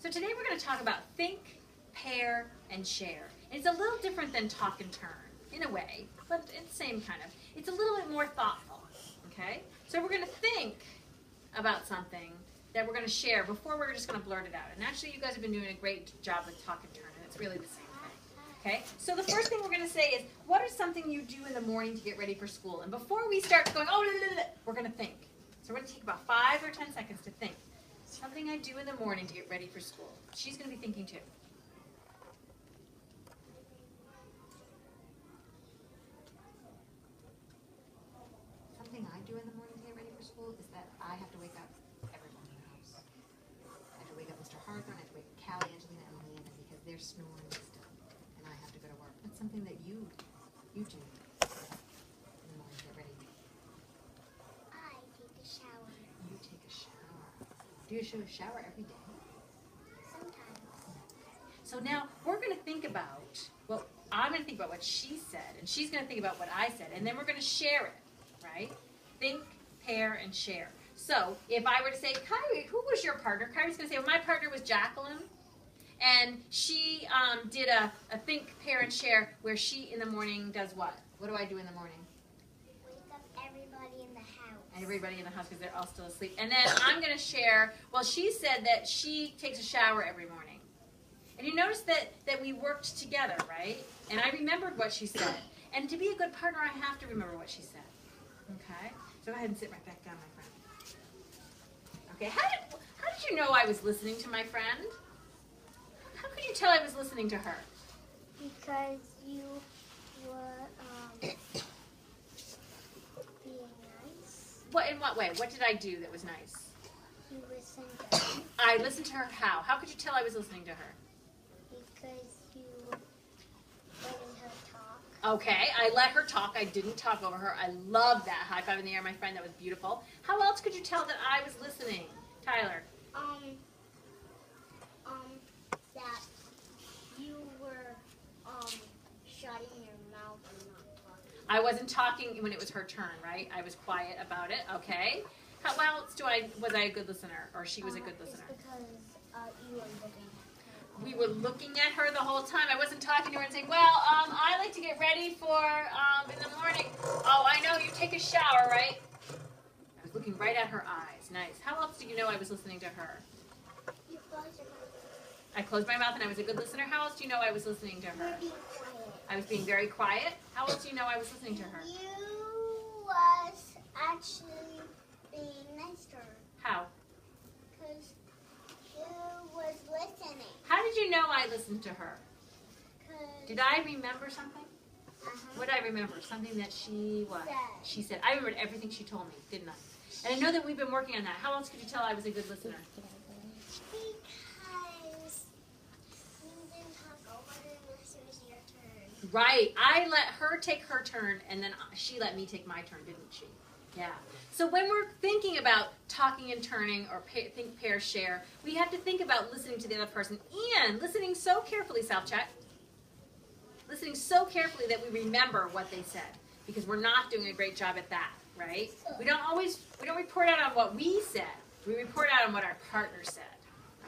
So today we're going to talk about think, pair, and share. And it's a little different than talk and turn, in a way, but it's the same kind of. It's a little bit more thoughtful, okay? So we're going to think about something that we're going to share before we're just going to blurt it out. And actually, you guys have been doing a great job with talk and turn, and it's really the same thing, okay? So the first thing we're going to say is, what is something you do in the morning to get ready for school? And before we start going, oh, blah, blah, blah, we're going to think. So we're going to take about 5 or 10 seconds to think. Something I do in the morning to get ready for school. She's going to be thinking too. Something I do in the morning to get ready for school is that I have to wake up everyone in the house. I have to wake up Mr. Harthorne, I have to wake up Callie, Angelina, Emily, and because they're snoring still, and I have to go to work. That's something that you do in the morning to get ready. I take a shower. You take a shower. Do you shower every day? Sometimes. So now we're going to think about, well, I'm going to think about what she said, and she's going to think about what I said, and then we're going to share it, right? Think, pair, and share. So if I were to say, Kyrie, who was your partner? Kyrie's going to say, well, my partner was Jacqueline, and she did a think, pair, and share where she in the morning does what? What do I do in the morning? Wake up everybody in the house. Everybody in the house because they're all still asleep. And then I'm going to share, well, she said that she takes a shower every morning. And you notice that we worked together, right? And I remembered what she said. And to be a good partner, I have to remember what she said. Okay? So go ahead and sit right back down, my friend. Okay, how did you know I was listening to my friend? How could you tell I was listening to her? Because you were being nice. What, in what way? What did I do that was nice? You listened to her. I listened to her how? How could you tell I was listening to her? Because you letting her talk. Okay, I let her talk. I didn't talk over her. I love that. High five in the air, my friend. That was beautiful. How else could you tell that I was listening? Tyler. That you were shutting your mouth and not talking. I wasn't talking when it was her turn, right? I was quiet about it. Okay. How else was I a good listener, or she was a good listener? It's because you were looking at her. We were looking at her the whole time. I wasn't talking to her and saying, well, I like to get ready for in the morning. Oh, I know you take a shower, right? I was looking right at her eyes. Nice. How else do you know I was listening to her? You closed your mouth. I closed my mouth and I was a good listener. How else do you know I was listening to her? You're being quiet. I was being very quiet. How else do you know I was listening to her? You was actually being nice to her. How? Because you was listening. How did you know I listened to her? Did I remember something? What did I remember? Something that she what? She said. I remembered everything she told me, didn't I? And I know that we've been working on that. How else could you tell I was a good listener? Because you didn't talk over her unless it was your turn. Right. I let her take her turn, and then she let me take my turn, didn't she? Yeah. So when we're thinking about talking and turning, or think, pair, share, we have to think about listening to the other person and listening so carefully, self-check. Listening so carefully that we remember what they said, because we're not doing a great job at that, right? We don't report out on what we said. We report out on what our partner said.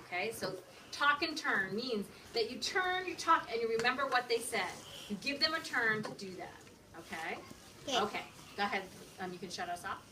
Okay? So talk and turn means that you turn, you talk, and you remember what they said. You give them a turn to do that. Okay? Okay. Go ahead. You can shut us off.